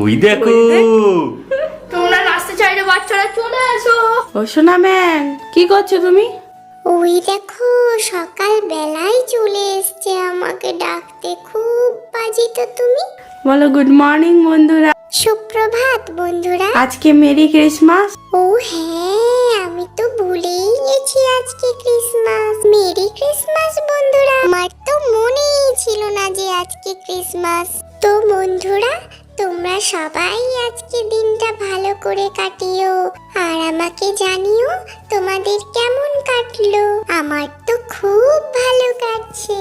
ওই দেখো তোমরা নাচতে চাইলে বাচ্চারা চলে এসো। ও সোনা ম্যান, কি করছো তুমি? ওই দেখো সকাল বেলায় চলে এসছে আমাকে ডাকতে, খুব বাজি তো তুমি। বলো গুড মর্নিং বন্ধুরা, সুপ্রভাত বন্ধুরা। আজকে মেরি ক্রিসমাস। ও হ্যাঁ, আমি তো ভুলেই গেছি আজকে ক্রিসমাস। মেরি ক্রিসমাস বন্ধুরা, আমার তো মনেই ছিল না যে আজকে ক্রিসমাস। তো বন্ধুরা, তোমরা সবাই আজকে দিনটা ভালো করে কাটিও, আর আমাকে জানিও তোমাদের কেমন কাটলো। আমার তো খুব ভালো কাটছে।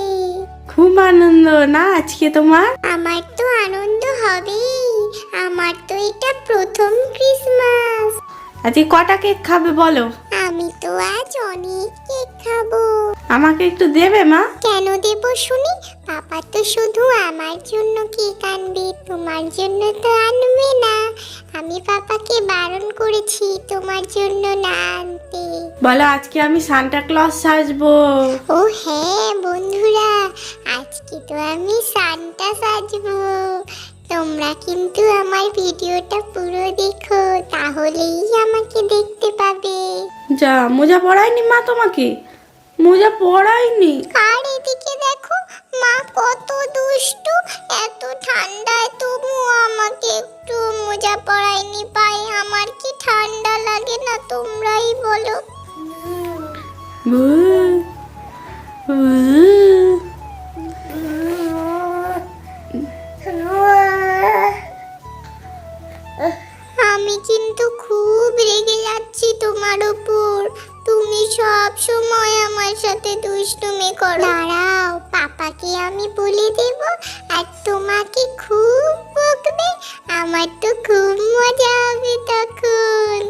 খুব আনন্দ না আজকে তোমার? আমার তো আনন্দ হবেই, আমার তো এটা প্রথম ক্রিসমাস। আজকে কটা কেক খাবে বলো? আমি তো আজ অনেক কেক খাবো। আমাকে একটু দেবে মা? কেন দেব শুনি? পাপা তো শুধু আমার জন্য কেক আনবে, তোমার জন্য তো আনবে না। আমি পাপাকে বারণ করেছি তোমার জন্য না আনতে। বলো আজকে আমি সান্টা ক্লজ সাজবো। ও হ্যাঁ বন্ধুরা, আজকে তো আমি সান্টা সাজবো। তোমরা কিন্তু আমার ভিডিওটা পুরো দেখো, তাহলেই আমাকে দেখতে পাবে। যা, মোজা পরায়নি মা তোমাকে? মোজা পরায়নি। আর এদিকে দেখো মা কত দুষ্টু, এত ঠান্ডায় তবুও আমাকে একটু মোজা পরায়নি পায়ে। আমার কি ঠান্ডা লাগে না তোমরাই বলো। বু, বু। আমি কিন্তু খুব রেগে যাচ্ছি তোমার উপর, তুমি সব সময় আমার সাথে দুষ্টুমি করো। দাঁড়াও, পাপাকে আমি বলে দেব আর তোমাকে খুব বকবে। আমার তো খুব মজা হবে তখন।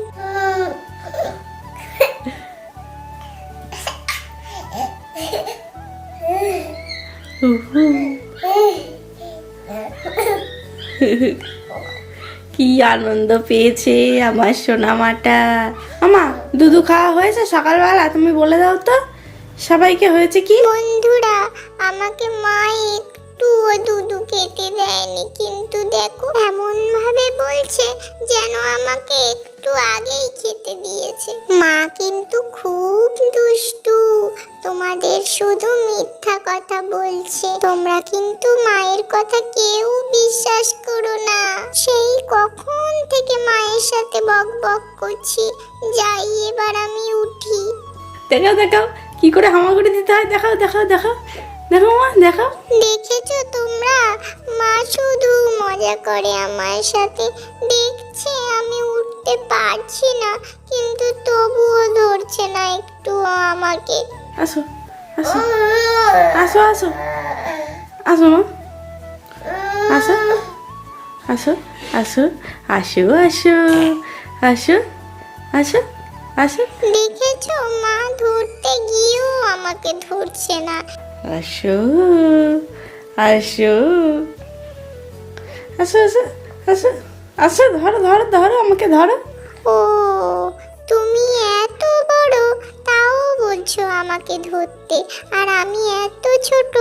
উহু। কি আনন্দ পেয়েছে আমার সোনামাটা। আমা, দুধু খাওয়া হয়েছে সকালবেলা? তুমি বলে দাও তো সবাইকে হয়েছে কি? বন্ধুরা, আমাকে মা একটুও দুধু খেতে দেয়নি, কিন্তু দেখো এমন ভাবে বলছে যেন আমাকে একটু আগেই খেতে দিয়েছে। মা কিন্তু খুব দুষ্টু, তোমাদের শুধু মিথ্যা কথা বলছে। তোমরা কিন্তু মায়ের কথা কেউ বিশ্বাস করো না। সেই কখন থেকে মায়ের সাথে বক বক করছি। যাই, এবার আমি উঠি। দেখাও দেখাও কি করে হামাগুড়ি দিতে হয়, দেখাও দেখাও দেখাও দেখো মা, দেখাও। দেখেছো তোমরা, মা শুধু মজা করে আমার সাথে। দেখছে আমি উঠতে পারছি না, কিন্তু তবুও ধরছে না একটু আমাকে। আসো আসো আসো আসো আসো মা, আসো আসো আসো আসো আসো আসো আসো আসো দেখেছো মা ধরতে গিয়েও আমাকে ধরছে না। আসো আসো আসো আসো আসো আসো, ধরো ধরো ধরো, আমাকে ধরো। ও, তুমি এত বড় তাও বলছো আমাকে ধরতে, আর আমি এত ছোট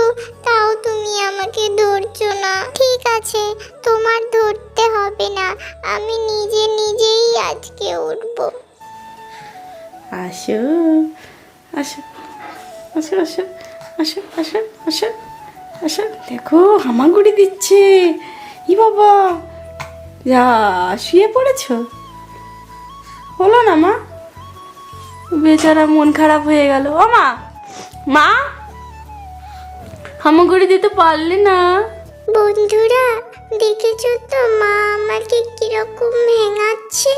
তাও তুমি আমাকে ধরছো না। ঠিক আছে, তোমার ধরতে হবে না, আমি নিজে নিজেই আজকে উঠবো। আসো আসো আসো আসো আসো আসো আসো আসো, দেখো হামাগুড়ি দিচ্ছে। ই বাবা, যা শুয়ে পড়েছো? হলো না মা? বেচারা মন খারাপ হয়ে গেল। ও মা, মা হামাগুড়ি দিতে পারলে না? বন্ধুরা, দেখেছো তো মা আমাকে কিরকম ভেঙাচ্ছে।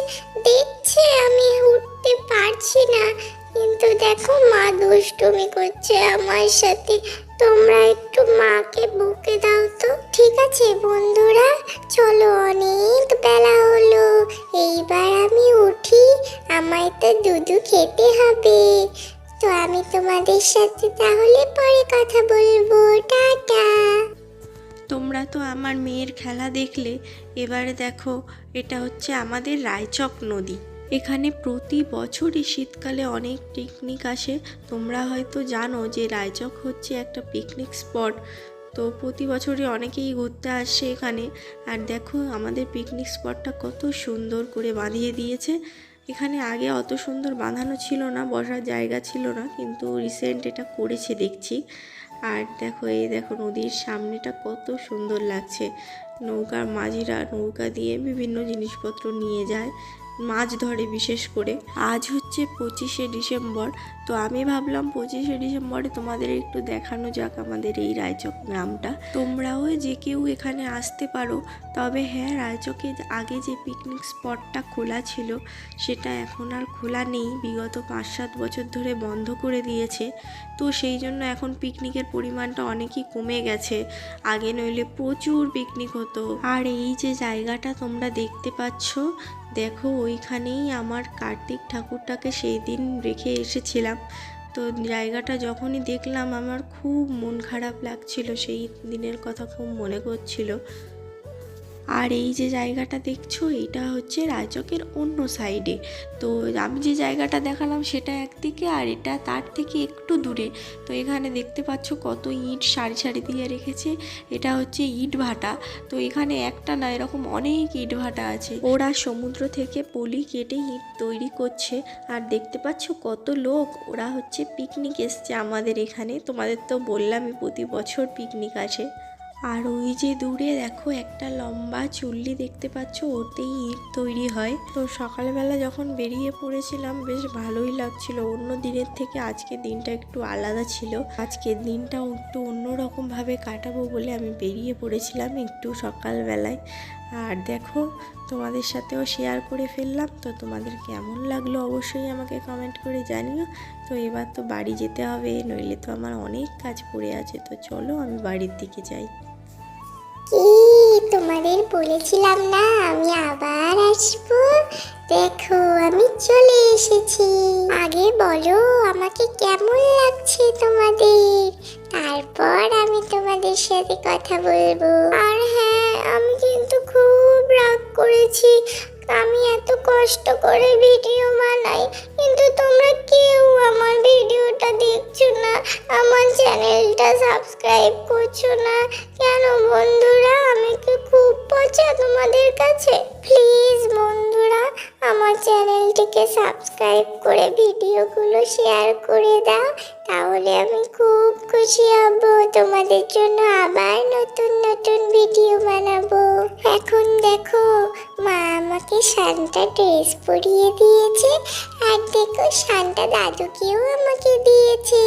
দেখছে আমি উঠতে পারছি না, কিন্তু দেখো মা দুষ্টুমি করছে আমার সাথে। তোমরা একটু মাকে বকে দাও তো। ঠিক আছে বন্ধুরা, চলো, অনেক বেলা হলো, এইবার আমি উঠি। আমায় তো দুধু খেতে হবে। তো আমি তোমাদের সাথে তাহলে পরে কথা বলবো। টাটা। তোমরা তো আমার মেয়ের খেলা দেখলে, এবারে দেখো এটা হচ্ছে আমাদের রায়চক নদী। এখানে প্রতি বছরই শীতকালে অনেক পিকনিক আসে। তোমরা হয়তো জানো যে রায়চক হচ্ছে একটা পিকনিক স্পট। তো প্রতি বছরই অনেকেই ঘুরতে আসে এখানে। আর দেখো আমাদের পিকনিক স্পটটা কত সুন্দর করে বাঁধিয়ে দিয়েছে। এখানে আগে অত সুন্দর বাঁধানো ছিল না, বসার জায়গা ছিল না, কিন্তু রিসেন্ট এটা করেছে দেখছি। আর দেখো এই দেখো নদীর সামনেটা কত সুন্দর লাগছে। নৌকার মাঝিরা নৌকা দিয়ে বিভিন্ন জিনিসপত্র নিয়ে যায়, মাছ ধরে বিশেষ করে। আজ হচ্ছে 25শে ডিসেম্বর, তো আমি ভাবলাম 25শে ডিসেম্বরে তোমাদের একটু দেখানো যাক আমাদের এই রায়চক গ্রামটা। তোমরাও যে কেউ এখানে আসতে পারো। তবে হ্যাঁ, রায়চকে আগে যে পিকনিক স্পটটা খোলা ছিল সেটা এখন আর খোলা নেই, বিগত 5-7 বছর ধরে বন্ধ করে দিয়েছে। তো সেই জন্য এখন পিকনিকের পরিমাণটা অনেকই কমে গেছে। আগে নইলে প্রচুর পিকনিক হতো। আর এই যে জায়গাটা তোমরা দেখতে পাচ্ছ, দেখো ওইখানেই আমার কার্তিক ঠাকুরটাকে সেই দিন রেখে এসেছিলাম। তো জায়গাটা যখনই দেখলাম আমার খুব মন খারাপ লাগছিল, সেই দিনের কথা খুব মনে করছিল। আর এই যে জায়গাটা দেখছো, এটা হচ্ছে রায়চকের অন্য সাইডে। তো আমি যে জায়গাটা দেখালাম সেটা একদিকে, আর এটা তার থেকে একটু দূরে। তো এখানে দেখতে পাচ্ছ কত ইট সারি সারি দিয়ে রেখেছে, এটা হচ্ছে ইট ভাটা। তো এখানে একটা না, এরকম অনেক ইট ভাটা আছে। ওরা সমুদ্র থেকে পলি কেটে ইট তৈরি করছে। আর দেখতে পাচ্ছ কত লোক, ওরা হচ্ছে পিকনিক এসছে আমাদের এখানে। তোমাদের তো বললামই প্রতি বছর পিকনিক আসে। আর ওই যে দূরে দেখো একটা লম্বা চুল্লি দেখতে পাচ্ছ, ওতেই ইট তৈরি হয়। তো সকালবেলা যখন বেরিয়ে পড়েছিলাম বেশ ভালোই লাগছিল। অন্য দিনের থেকে আজকের দিনটা একটু আলাদা ছিল। আজকের দিনটাও একটু অন্যরকমভাবে কাটাবো বলে আমি বেরিয়ে পড়েছিলাম একটু সকালবেলায়। আর দেখো তোমাদের সাথেও শেয়ার করে ফেললাম। তো তোমাদের কেমন লাগলো অবশ্যই আমাকে কমেন্ট করে জানিও। তো এবার তো বাড়ি যেতে হবে, নইলে তো আমার অনেক কাজ পড়ে আছে। তো চলো আমি বাড়ির দিকে যাই। কি তোমাদের বলেছিলাম না আমি আবার আসবো? দেখো আমি চলে এসেছি। আগে বলো আমাকে কেমন লাগছে তোমাদের, তারপর আমি তোমাদের সাথে কথা বলবো। আর হ্যাঁ, আমি কিন্তু খুব রাগ করেছি। আমি এত কষ্ট করে ভিডিও বানাই, কিন্তু তোমরা কেউ আমার ভিডিওটা দেখছো না, আমার চ্যানেলটা সাবস্ক্রাইব করছো না কেন বন্ধুরা? আমি কি খুব পচা তোমাদের কাছে? প্লিজ বন্ধুরা আমার চ্যানেলটিকে সাবস্ক্রাইব করে ভিডিওগুলো শেয়ার করে দাও, তাহলে আমি খুব খুশি হব। তোমাদের জন্য আবার নতুন নতুন ভিডিও বানাবো। এখন দেখো মা আমাকে সান্টা ড্রেস পরিয়ে দিয়েছে, আর দেখো সান্টা দাদুকেও আমাকে দিয়েছে।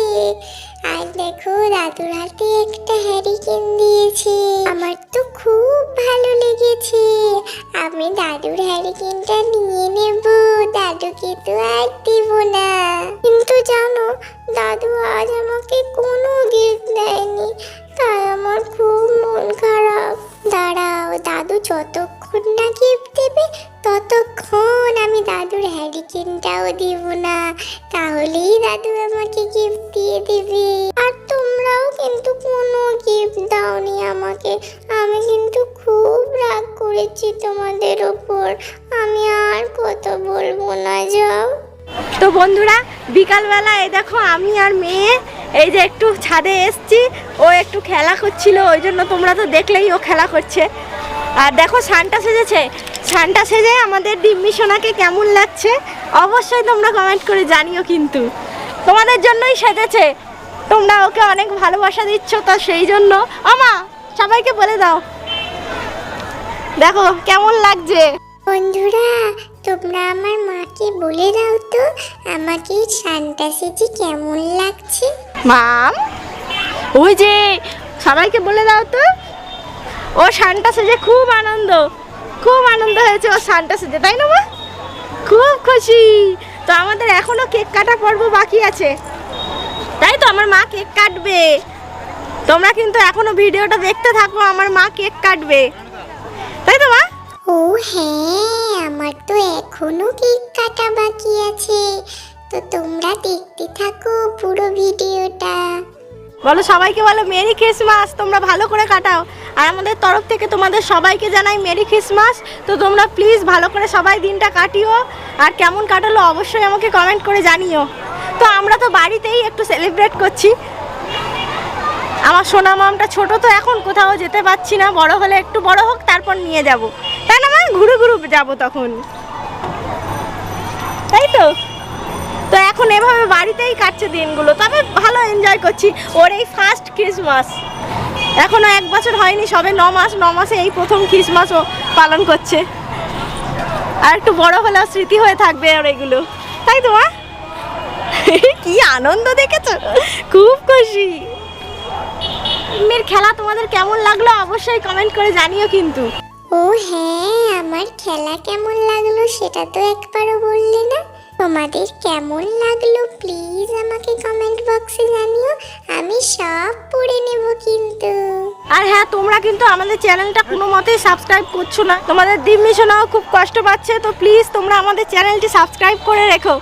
আর দেখো দাদুর হাতে একটা হ্যারিকেন দিয়েছে, আমার তো খুব ভালো লেগেছে। আমি দাদুর হ্যারিকেনটা নিয়ে নেব, দাদুকে তো আর দিব না। কিন্তু জানো দাদু আজ আমাকে কোনো গিফট দেয়নি, তাই আমার খুব মন খারাপ। দাঁড়াও, দাদু যতক্ষণ না গিফট দেবে ততক্ষণ আমি দাদুর হ্যারিকেনটাও দিব না, তাহলেই দাদু আমাকে গিফট দিয়ে দেবে। আর তোমরাও কিন্তু কোনো গিফট দাওনি আমাকে, আমি কিন্তু খুব রাগ করেছি তোমাদের ওপর। আমি আর কত বলবো না, যাও। তো বন্ধুরা বিকালবেলা এই দেখো আমি আর মেয়ে এই যে একটু ছাদে এসছি, ও একটু খেলা করছিল, ওই জন্য তোমরা তো দেখলেই ও খেলা করছে। আর দেখো সান্টা সেজেছে, সান্টা সেজে আমাদের ডিম্মি সোনাকে কেমন লাগছে অবশ্যই তোমরা কমেন্ট করে জানিও। কিন্তু তোমাদের জন্যই সেজেছে, তোমরা ওকে অনেক ভালোবাসা দিচ্ছ, তো সেই জন্য আমা সবাইকে বলে দাও দেখো কেমন লাগছে। বন্ধুরা তোমরা আমার মাকে বলে দাও তো আমাকে সান্টা সেজে কেমন লাগছে। মাম ওই যে সবাইকে বলে দাও তো, ও সান্টা সেজে খুব আনন্দ হয়েছে ও সান্টা সেজে, তাই না মা? খুব খুশি। তো আমাদের এখনো কেক কাটা পর্ব বাকি আছে, তাই তো আমার মা কেক কাটবে। তোমরা কিন্তু এখনো ভিডিওটা দেখতে থাকো, আমার মা কেক কাটবে, তাই তো মা? ও হ্যাঁ, আমার তো এখনো কেক কাটা বাকি আছে, তো তোমরা দেখতে থাকো পুরো ভিডিওটা। বলো সবাইকে, বলো মেরি ক্রিসমাস, তোমরা ভালো করে কাটাও। আর আমাদের তরফ থেকে তোমাদের সবাইকে জানাই মেরি ক্রিসমাস। তো তোমরা প্লিজ ভালো করে সবাই দিনটা কাটিও, আর কেমন কাটালো অবশ্যই আমাকে কমেন্ট করে জানিও। তো আমরা তো বাড়িতেই একটু সেলিব্রেট করছি। আমার সোনা মামটা ছোট তো এখন কোথাও যেতে পারছি না, বড় হলে একটু বড় হোক তারপর নিয়ে যাব, তাই না মা? ঘুরে ঘুরে যাব তখন, তাই তো। তো এখন এভাবে বাড়িতেই কাটছে দিনগুলো, তবে ভালো এনজয় করছি। ওর এই ফার্স্ট ক্রিসমাস, এখনো 1 বছর হয়নি, সবে 9 মাস, 9 মাসে এই প্রথম ক্রিসমাস ও পালন করছে। আর একটু বড় হলেও স্মৃতি হয়ে থাকবে ওর এগুলো, তাই তো মা? কি আনন্দ দেখেছো, খুব খুশি। মেয়ের খেলা তোমাদের কেমন লাগলো অবশ্যই কমেন্ট করে জানিও কিন্তু। ও হ্যাঁ, আমার খেলা কেমন লাগলো সেটা তো একবারও বললে না। তোমাদের কেমন লাগলো প্লিজ আমাকে কমেন্ট বক্সে জানিও, আমি সব পড়ে নেব কিন্তু। আর হ্যাঁ, তোমরা কিন্তু আমাদের চ্যানেলটা কোনো মতেই সাবস্ক্রাইব করছো না, তোমাদের ডিম্মি সোনাও খুব কষ্ট পাচ্ছে, তো প্লিজ তোমরা আমাদের চ্যানেলটি সাবস্ক্রাইব করে রেখো।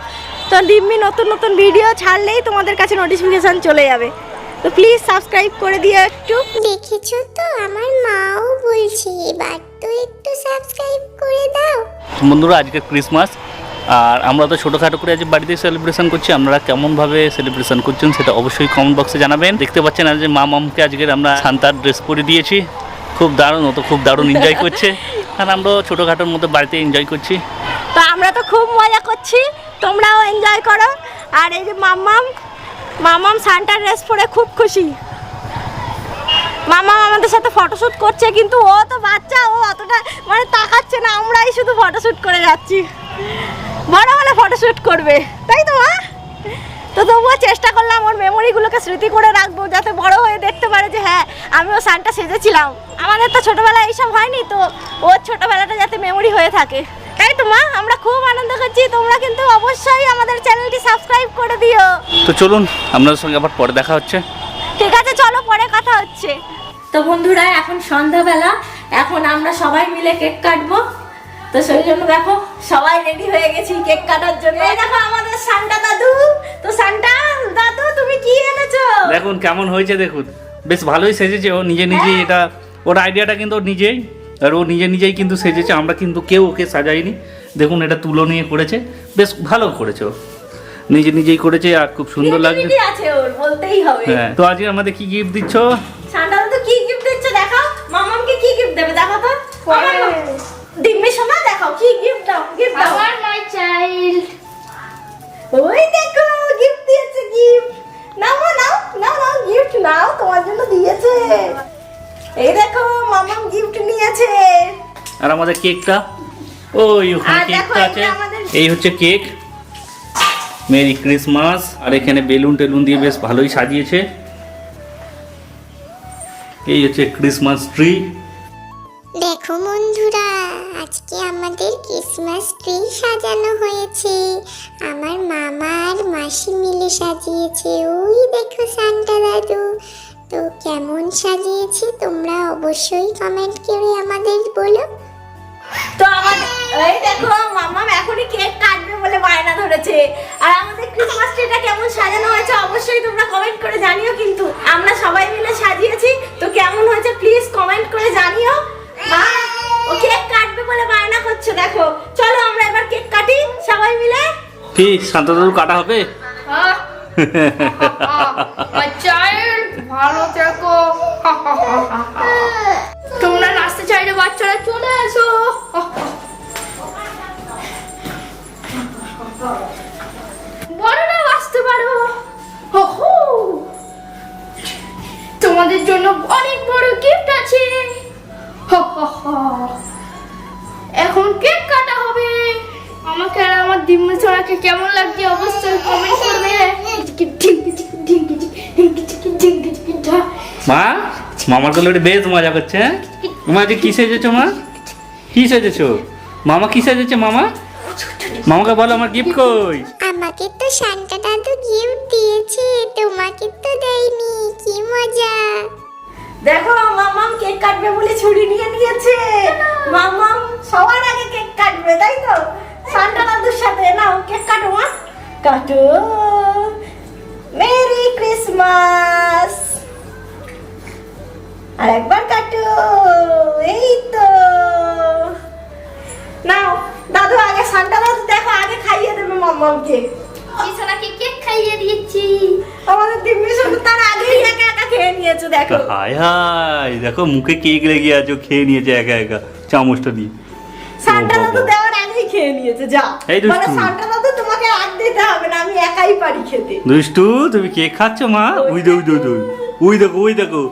তো ডিম্মি নতুন নতুন ভিডিও ছাড়লেই তোমাদের কাছে নোটিফিকেশান চলে যাবে, তো প্লিজ সাবস্ক্রাইব করে দিও একটু। দেখেছো তো আমার মাও বলছে এবার তো একটু সাবস্ক্রাইব করে দাও। বন্ধুরা, আজকে ক্রিসমাস, আর আমরা তো ছোটোখাটো করে আজ বাড়িতে সেলিব্রেশন করছি। আপনারা কেমনভাবে সেলিব্রেশন করছেন সেটা অবশ্যই কমেন্ট বক্সে জানাবেন। দেখতে পাচ্ছেন আজ যে মামকে আজকে আমরা সান্তার ড্রেস পরে দিয়েছি, খুব দারুণ, ও তো খুব দারুণ এনজয় করছে, আর আমরাও ছোটোখাটোর মধ্যে বাড়িতে এনজয় করছি। তো আমরা তো খুব মজা করছি, তোমরাও এনজয় করো। আর এই যে মামাম সান্টার ড্রেস পরে খুব খুশি। মামা আমাদের সাথে ফটোশ্যুট করছে, কিন্তু ও তো বাচ্চা, ও অতটা মানে তাকাচ্ছে না, আমরাই শুধু ফটোশ্যুট করে যাচ্ছি। বড় হলে ফটোশ্যুট করবে, তাই তো মা? তো তবুও চেষ্টা করলাম ওর মেমোরিগুলোকে স্মৃতি করে রাখবো, যাতে বড় হয়ে দেখতে পারে যে হ্যাঁ আমিও সান্টা সেজেছিলাম। আমাদের তো ছোটোবেলায় এইসব হয়নি, তো ওর ছোটোবেলাটা যাতে মেমোরি হয়ে থাকে, তাই তো মা? আমরা খুব আনন্দ করছি, তোমরা কিন্তু অবশ্যই আমাদের চ্যানেলটি সাবস্ক্রাইব করে দিও। তো চলুন, আপনাদের সঙ্গে আবার পরে দেখা হচ্ছে। ঠিক আছে, চলো পরে কথা হচ্ছে। তো বন্ধুরা, এখন সন্ধ্যাবেলা, এখন আমরা সবাই মিলে কেক কাটবো। তো সেই জন্য দেখো সবাই রেডি হয়ে গেছি কেক কাটার জন্য। এই দেখো আমাদের সান্টা দাদু। তো সান্টা দাদু তুমি কি এনেছো? দেখুন কেমন হয়েছে, দেখুন বেশ ভালোই সেজেছে ও নিজে নিজেই। এটা ওর আইডিয়াটা কিন্তু ওর নিজেই, আর ও নিজে নিজেই কিন্তু সেজেছে, আমরা কিন্তু কেউ ওকে সাজাইনি। দেখুন এটা তুলো নিয়ে করেছে, বেশ ভালো করেছে ও, নিজে নিজেই করেছে, আর খুব সুন্দর লাগছে। Creativity আছে ওর, বলতেই হবে। হ্যাঁ, তো আজকে আমাদের কি গিফট দিচ্ছ? সান্টা দাদু কি গিফট দিচ্ছে দেখাও। মামামকে কি গিফট দেবে দেখো তো। দিম্মি সোনা দেখাও কি গিফট দাও, গিফট দাও। আমার মাই চাইল্ড। ওই দেখো গিফট দিয়েছে, গিফট নাও নাও নাও নাও, গিফট নাও, তোমার জন্য দিয়েছে। এই দেখো মামাম গিফট নিয়েছে। আর আমাদের কেকটা, ওই ওখানে আর দেখো, কেকটা আছে, এটা আমাদের- এই হচ্ছে কেক। Merry Christmas. আর এখানে বেলুন টেলুন দিয়ে বেশ ভালোই সাজিয়েছে। এই হচ্ছে ক্রিসমাস ট্রি। দেখো বন্ধুরা, আজকে আমাদের ক্রিসমাস ট্রি সাজানো হয়েছে। আমার মামা আর মাসি মিলে সাজিয়েছে। ওই দেখো সান্টা দাদু। তো কেমন সাজিয়েছে তোমরা অবশ্যই কমেন্ট করে আমাদের বলো। তো আমাদের এই দেখো মামাম এখনই কেক কাটবে বলে বায়না ধরেছে। আর আমাদের ক্রিসমাস ট্রিটা কেমন সাজানো হয়েছে অবশ্যই তোমরা কমেন্ট করে জানিও কিন্তু। আমরা সবাই মিলে সাজিয়েছি, তো কেমন হয়েছে প্লিজ কমেন্ট করে জানিও। মা ও কেক কাটবে বলে বায়না করছে, দেখো। চলো আমরা এবার কেক কাটি সবাই মিলে। কি শান্ত দাদু কাটা হবে? মাই চাইল্ড, ভালো থেকো। তোমরা নাচতে চাইলে বাচ্চারা চলে এসো। বড়রা আসতে পারো। তোমাদের জন্য অনেক বড় গিফট আছে। এখন কেক কাটা হবে। আমাকে আর আমার দিম্মি সোনাকে কেমন লাগছে অবশ্যই কমেন্ট করবে। মা, মামার কোলে বেশ মজা করছে। হ্যাঁ মা, আজকে কি সেজেছো মা? কি সেজেছো মামা? কি সেজেছে মামা? মামাকে বলো আমার গিফট কই। আমাকে তো সান্টা দাদু গিফট দিয়েছে, তোমাকে তো দেয়নি। কি মজা। দেখো মামাম কেক কাটবে বলে ছুরি নিয়ে নিয়েছে। মামাম সবার আগে কেক কাটবে, তাই তো? সান্টা দাদুর সাথে। নাও কেক কাটো মা, কাটো। Merry Christmas. আর একবার কাটো। এই তো নাও দাদু আগে, সান্টা দাদু দেখো আগে খাইয়ে দেবে মামামকে। সোনাকে কেক খাইয়ে দিয়েছি। আমাদের দিব্যি সোনা তার আগেই একা একা খেয়ে নিয়েছো দেখো। হায় হায়, দেখো মুখে কেক লেগে আছে, ও খেয়ে নিয়েছে একা একা চামচটা দিয়ে। সান্টা ও দাদু বাবা। দেওয়ার আগেই খেয়ে নিয়েছে। যা এই দুষ্টু। মানে সান্টা দাদু তোমাকে আর দিতে হবে না, আমি একাই পারি খেতে। দুষ্টু, তুমি কেক খাচ্ছ মা? ওই দেখো ওই দেখো ওই দেখো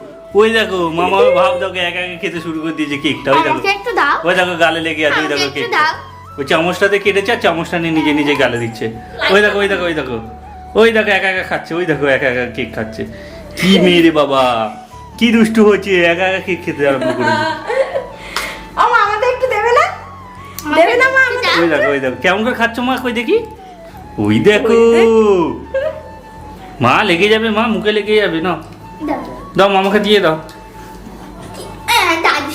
ওই দেখো মামা ভাব দেখো একা একা খেতে শুরু করে দিয়েছে কেকটা। ওই দেখো আমাকে একটু দাও। ওই দেখো গালে লেগে আছে, ওই আমাকে দেখো একটু কেক। দাও। ওই চামচটাতে কেটেছে আর চামচটা নিয়ে নিজে নিজে গালে দিচ্ছে। ওই দেখো ওই দেখো ওই দেখো ওই দেখো একা একা খাচ্ছে, ওই দেখো একা একা কেক খাচ্ছে। কি মেয়ে রে বাবা, কি দুষ্টু হচ্ছে, একা একা কেক খেতে আরম্ভ করেছে। আমা আমাদের একটু দেবে না? দেবে না মা? একটু দাও। ওই দেখো ওই দেখো কেমন করে খাচ্ছ মা, কই দেখি। ওই দেখো মা, লেগে যাবে মা, মুখে লেগে যাবে। না দাও। দাও মামাকে দিয়ে দাও। দাদু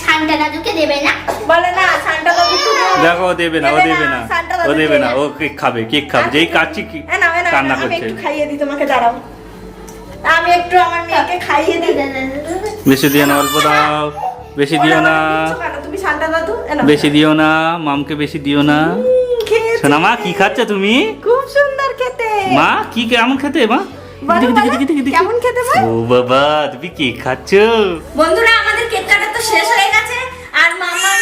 সান্টা দাদুকে দেবে না? বলে না সান্টা দাদু তো দেখো ও দেবে না, ও দেবে না, সান্টা ও দাদু দেবে না, দেবে ও কেক খাবে, কেক খাবে। যেই কাচ্ছি কান্না আমি করছে। একটু খাইয়ে দিই তোমাকে, দাঁড়াও। আমি একটু আমার মেয়েকে খাইয়ে দিই। বেশি দিও না, অল্প দাও। বেশি দিও না, তুমি সান্টা দাদু এনো। বেশি দিও না, মামকে বেশি দিও না। খেয়েছি। শোনা মা, কি খাচ্ছ তুমি? খুব সুন্দর খেতে। মা কি কেমন খেতে মা? বলো, দেখি, দেখি, বলো, দেখি, দেখি, দেখি। কেমন খেতে মা? ও বাবা, তুমি কেক খাচ্ছ? বন্ধুরা আমাদের কেক কাটা তো শেষ হয়ে গেছে আর মামা